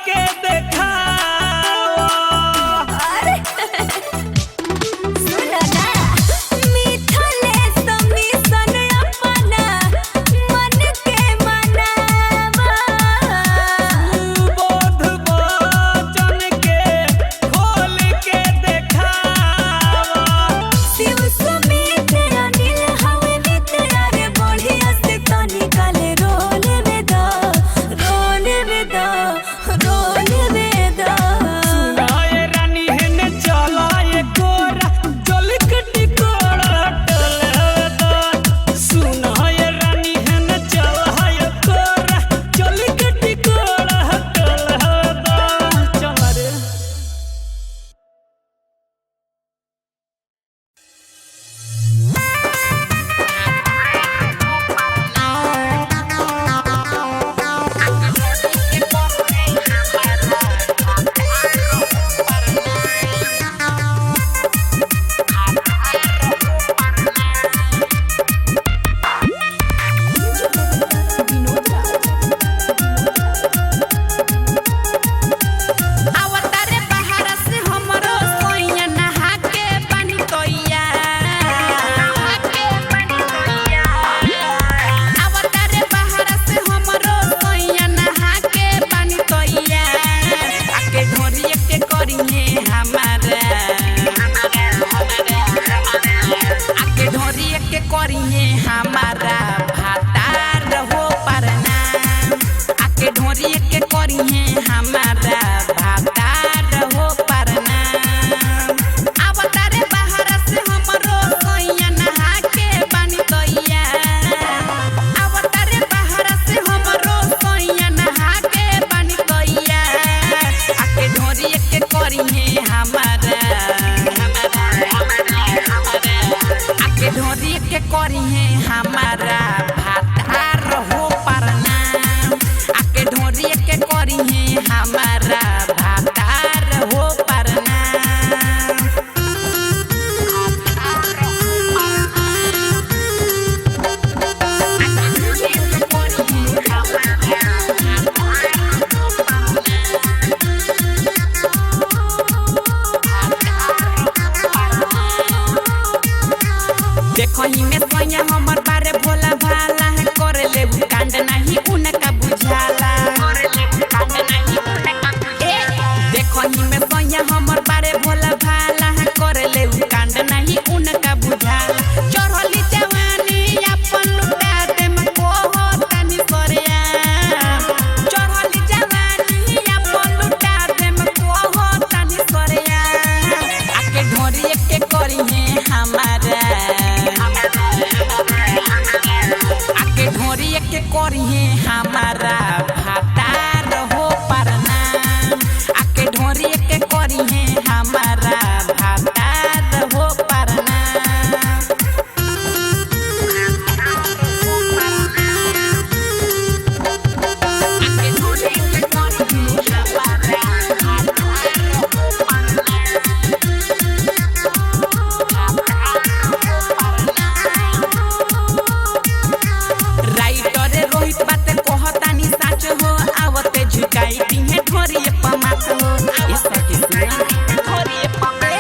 के देखाओ। अरे सुनो ना मिठले समीसन अपना मन के मनावा। बोध वचन के खोल के देखाओ। शिव सुमित अनिल हवे मित्र रे बढ़िया से तनी काले रोल में दो सुनाए रानी हेने चलाए गोरा जलिक टिकोड़ा टले दो। सुनाए रानी हेने चलाए गोरा जलिक टिकोड़ा टले दो। चला रे अवतारे बाहर से हमरो सोइया नहा के पानी तोइया। अवतारे बाहर से हमरो सोइया नहा के पानी तोइया। आके ढोरिए के करिए हमारा आके ढोरिए के करिए हमारा भातार हो परना। आके ढोरिए के करिए हमारा भातार हो परना। अवतारे बाहर से हमरो सोइया नहा के पानी तोइया। अवतारे बाहर से हमरो सोइया नहा के पानी तोइया। आके ढोरिए के करिए हमारा आके ढोरिए के करिए हमारा भातार हो परना। आके ढोरिए के करिए हमारा भातार हो परना। देखो ही में सोया हमर बारे भोला भाला है कर ले कांड नहीं उनका बुझाला। देखो ही में सोया हमर बारे भोला भाला है कर ले कांड नहीं उनका बुझाला। चढ़ली जवानी अपन लुटा दे में को तनी सरिया। चढ़ली जवानी अपन लुटा दे में को तनी सरिया। आके ढोरिए के करिए हमारा आके ढोरिए के करिए हमारा भातार हो परना। आके ढोरिए के करिए हमारा भातार हो परना। आके ढोरिए के करिए हमारा भातार हो परना। राइटर रोहित बात कहतानी साच हो। आवते झुकाई दिहे ढोरिए पमात हो। ये सखी सुना ढोरिए पमे।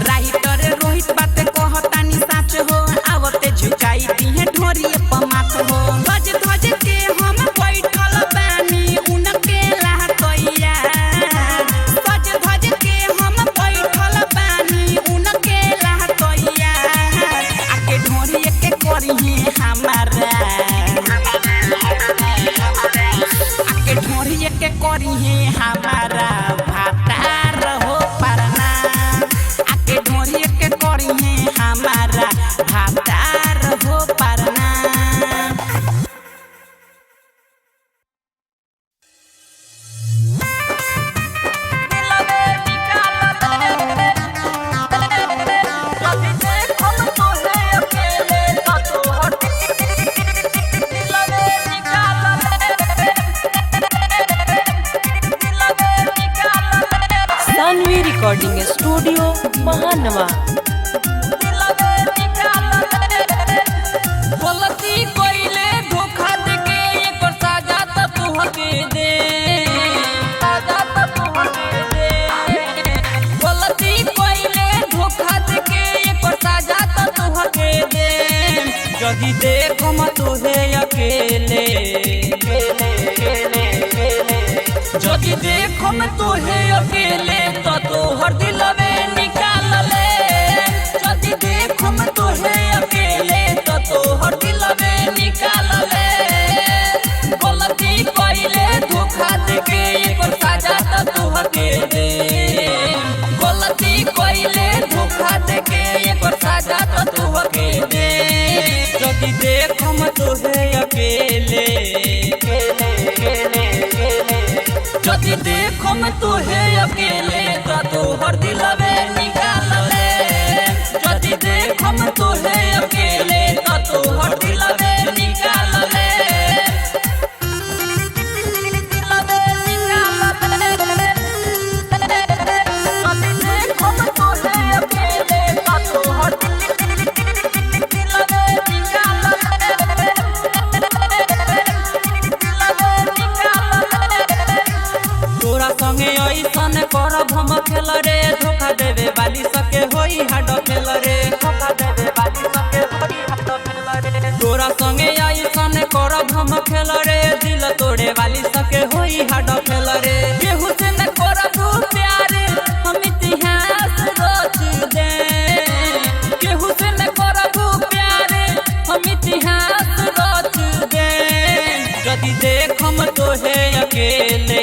राइटर रोहित बात कहतानी साच हो। आवते झुकाई दिहे ढोरिए पमात हो। धज धज के हम बैठल बानी उनके लहकइया। धज धज के हम बैठल बानी उनके लहकइया। आके ढोरिए के करिए हमारा आके ढोरिए के करिए हमारा भातार हो परना। आके ढोरिए के करिए हमारा भातार हो परना। Recording studio Mahanawa. गलती कइले धोखा देके एकर सजा त तोहके दे। सजा अकेले जदि देखो मैं तोहे अकेले तो तोहर दिलवे निकाल ले जदि देखो मैं तोहे अकेले तो तोहर दिलवे निकाल ले गलती कइले धोखा देके एकर सजा तो तोहके दे गलती कइले धोखा देके एकर सजा तो तोहके दे जदि देखो मैं तोहे अकेले जदि देखो मैं तोहे अकेले तो तोहर दिलवे निकाल ले जदि देखो मैं तोहे अकेले तो तोहर दिलवे निकाल ले दिलवे निकाल ले जदि देखो मैं तोहे अकेले तो तोहर दिलवे निकाल तोरा संगे ऐसन करब हम खेल रे धोखा देवे वाली सके होई हाड खेल रे धोखा देवे वाली सके होई हाड खेल रे तोरा संगे ऐसन करब हम खेल रे दिल तोड़े वाली सके होई हाड खेल रे केहू से न करब प्यार हम इतिहास रच दे केहू से न करब प्यार हम इतिहास रच दे जदि देखम तोहे अकेले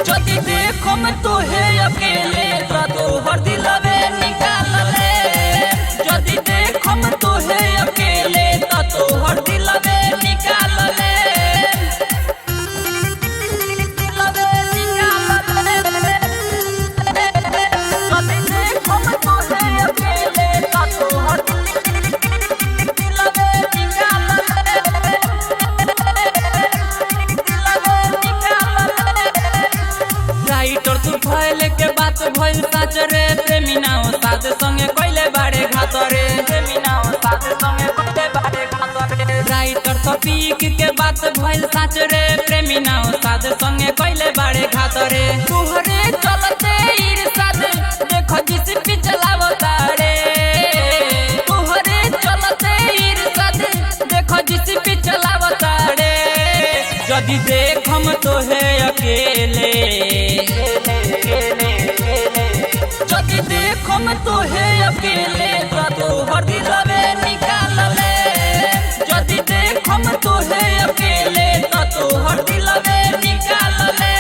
जदि देखो मैं तोहे अकेले तो तोहर दिलवे निकाल ले जदि देखो मैं तोहे अकेले तो तोहर दिलवे निकाल ले दिलवे निकाल ले जदि देखो मैं तोहे अकेले तो तोहर दिलवे निकाल ले राइटर तू भइल के बात भइल सच रे प्रेमी नाओ साथ संगे कइले बाड़े घात रे प्रेमी नाओ साथ संगे कइले बाड़े घात रे राइटर टॉपिक के बात भइल सच रे प्रेमी नाओ साथ संगे कइले बाड़े घात रे तोहरे चलते ईर्षाद देखो जिस पे चलावता रे तोहरे चलते ईर्षाद देखो जिस पे चलावता रे जदि देखम तोहे अकेले जदि देखो मैं तोहे अकेले तो तोहर दिलवे निकाल ले जदि देखो मैं तोहे अकेले तो तोहर दिलवे निकाल ले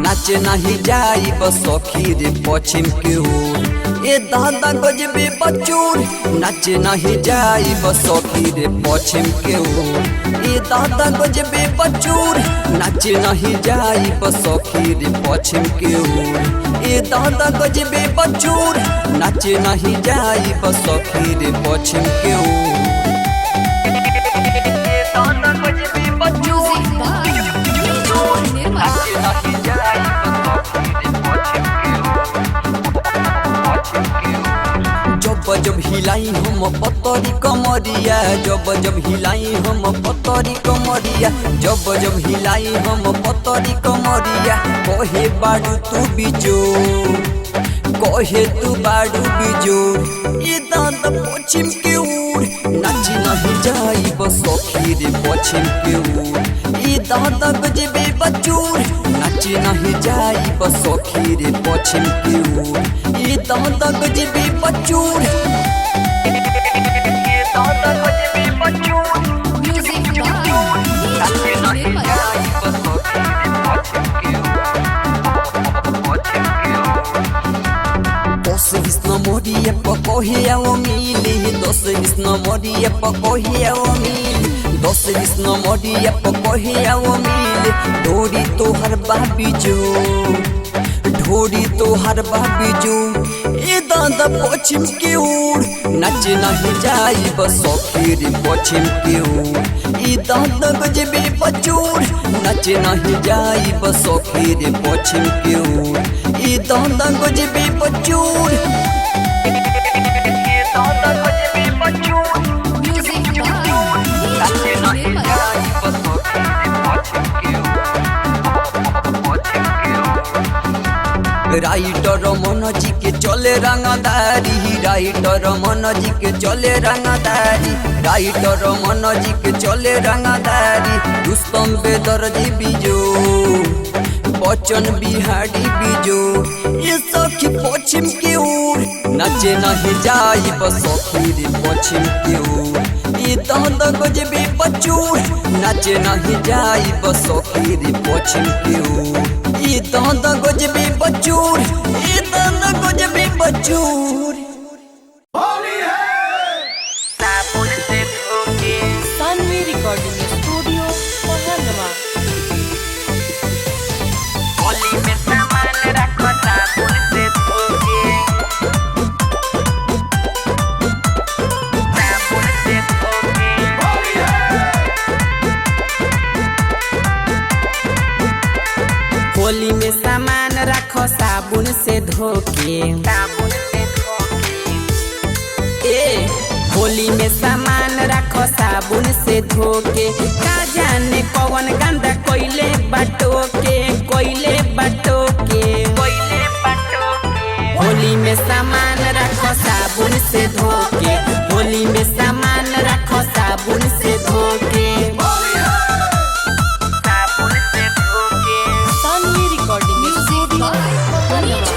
नाचे नहीं जाई बस सखी रे पश्चिम के ओर ए दादा गजबे बचूर नाचे नहीं जाई बस सखी रे पश्चिम के ओर ए दादा गजबे बचूर नाचे नहीं जाई बस सखी रे पश्चिम के ओर ए दादा गजबे बचूर नाचे नहीं जाई बस सखी रे पश्चिम के ओर दादा गजबे बचूर नाचे नहीं जाई जब हिलाई हम पतरी कमरिया जब हिलाई हम पतरी कमरिया जब हिलाई हम पतरी कमरिया कहे बाड़ू तू बिजो कहे तू बाड़ू बिजो ये दादा पश्चिम के ओर नाची नहीं जाई बस सखी रे पश्चिम के ओर ये दादा गजबे बचूर नाची नहीं जाई बस सखी रे पश्चिम के ओर ये दादा गजबे बचूर Moria pokohia o mili, doce vis no moria pokohia o mili, doce vis no moria pokohia o mili, ढोरी तो हर बाबी जो, ढोरी तो हर बाबी जो, ए दादा पश्चिम के ओर नाचे नहीं जाई बस सखी रे पश्चिम के ओर, ए दादा गजबे बचूर नाचे नहीं जाई बस सखी रे पश्चिम के ओर, ए दादा गजबे बचूर। राइटर मन जी के चले रंगदारी, राइटर मन जी के चले रंगदारी, राइटर मन जी के चले रंगदारी। रुस्तम बेदर्दी बिजो, बच्चन बिहारी बिजो, ये सखी पश्चिम की ओर नाचे नहीं जाई बस सखी पश्चिम की ओर। ये दंद गजबे बचूर नाचे नहीं जाई बस सखी पश्चिम की ओर। ये दंद गजबे बचूर, ये दंद गजबे बचूर। Sanvi recording studio Mahanawa. होली में सामान रखो साबुन से धोके, ए होली में सामान रखो साबुन से धोके। का जाने कौन गंदा कोइले बटोके, कोइले बटोके, कोइले बटोके। होली में सामान रखो साबुन से धोके, होली में सामान रखो साबुन से धोके। Sanvi recording studio Mahanawa.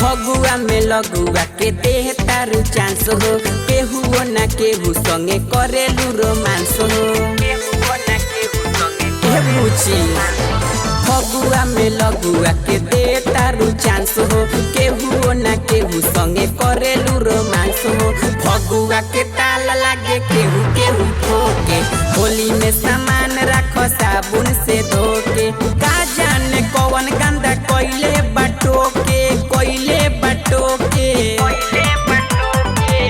फगुआ में लगुआ के देह तारू चांस हो, केहू न केहू संगे करेलू रोमांस हो। फगुआ में लगुआ के देह तारू चांस हो, केहू न केहू संगे करेलू रोमांस हो। फगुआ के ताल लागे केहू केहू ठोके, होली में सामान रखो साबुन से धोके। का जाने कौन गंदा कोइले बटोके, कोइले बटोके।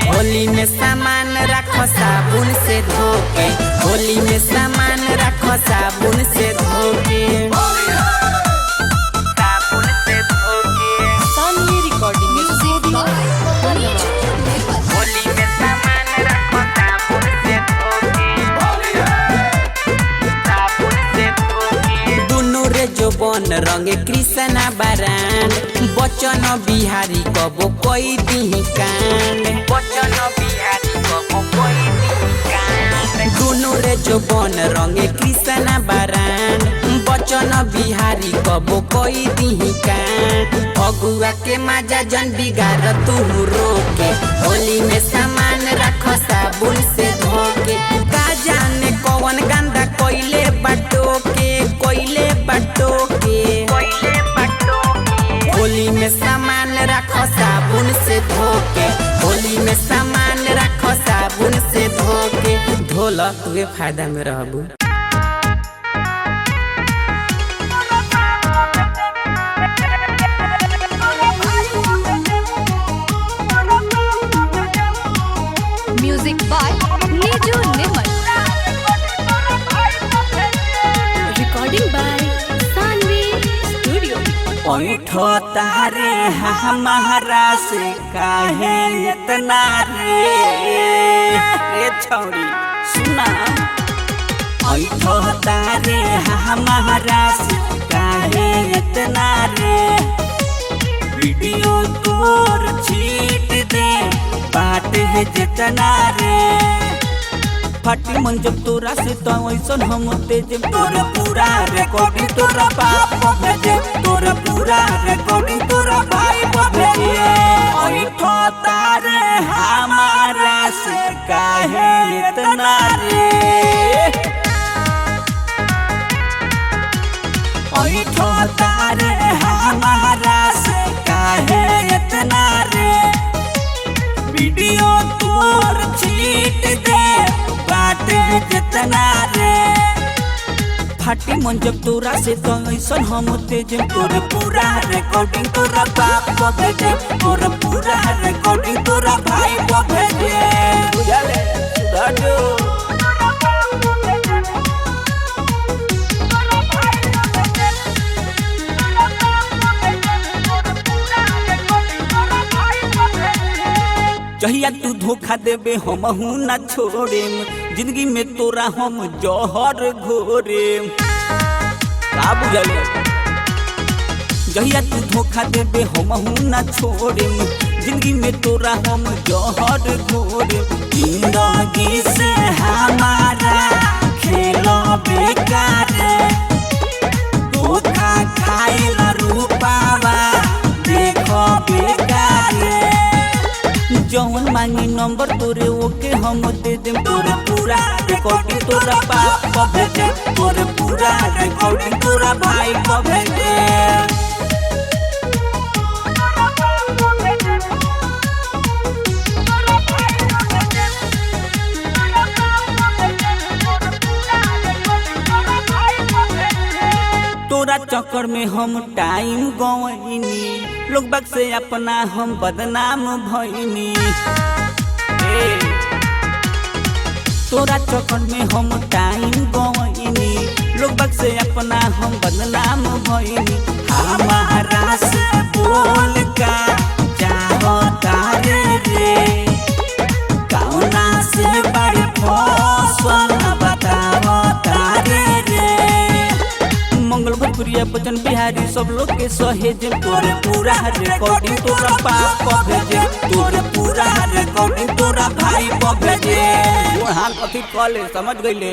होली में सामान रखो साबुन से धोके, होली में सामान रखो साबुन से धोके। Sanvi recording studio Mahanawa. जो बन रंगे कृष्णा बारान, बच्चन बिहारी कबो कोई दी कांड, बच्चन बिहारी कबो कोई दी कांड। दोनों रे जो बन रंगे कृष्णा बारान, बच्चन बिहारी कबो कोई दी कांड। फगुआ के मजा जन बिगाड़ तू रोके, होली में सामान रखो साबुन से धोके। का जाने कौन गंदा कोइले बटोके, कोइले बटोके, कोइले बटोके। होली में सामान रखो साबुन से धोके, होली में सामान रखो साबुन से धोके। धोला तुए फायदा में रहबू। म्यूजिक बाय नीजू निमन, रिकॉर्डिंग बाय सानवी स्टूडियो। ओठो तारे हमारा से काहे इतना रे छौरी सुना। ओठो तारे हमारा से काहे इतना रे। वीडियो तोर छीट दे बात है जितना रे। फाटी मन जब तोरा से तो ऐसन हम तेज तोरा पूरा रिकॉर्डिंग तोरा बाप भेजे, तोरा पूरा रिकॉर्डिंग तोरा भाई भेजे। ओई ठोता रे हमारा से काहे इतना रे। ओई ठोता रे हमारा से काहे इतना रे। वीडियो तोर छीट दे बात जितना रे। फाटी मन जब तोरा से तो ऐसन हम तेज तोरा पूरा रिकॉर्डिंग तोरा बाप भेजे, तोरा पूरा रिकॉर्डिंग तोरा भाई भेजे। बुझले सुधार जो जहिया तू धोखा देबे हमहू ना छोड़ेम। जिंदगी में तोरा हम जहर घोरे का बुझले जहिया तू धोखा देबे हमहू ना छोड़े जिंदगी में तोरा हम जहर घोरे जिंदगी से हमारा खेलो बेकार धोखा खाइला रूपावा देखो बेकार जौन मांगी नंबर तोरे ओके हम दे देम तोरे पूरा रिकॉर्डिंग तोरा बाप को भेजे तोरे पूरा रिकॉर्डिंग तोरा भाई को भेजे तोरा चक्कर में हम टाइम गवैनी लोग बाग से अपना हम बदनाम भइनी तोरा चक्कर में हम टाइम गवैनी लोग बाग से अपना हम बदनाम भइनी हमारा से बोल का चाहो तारे रे कौना से बड़ी फसल बताओ तारे रे मंगल भोजपुरिया बचन बिहारी सब लोग के सहेज तोरे पूरा रिकॉर्डिंग तोरा बाप को भेजे तोरे पूरा रिकॉर्डिंग तोरा भाई को भेजे वो हाल कथी कॉले समझ गईले।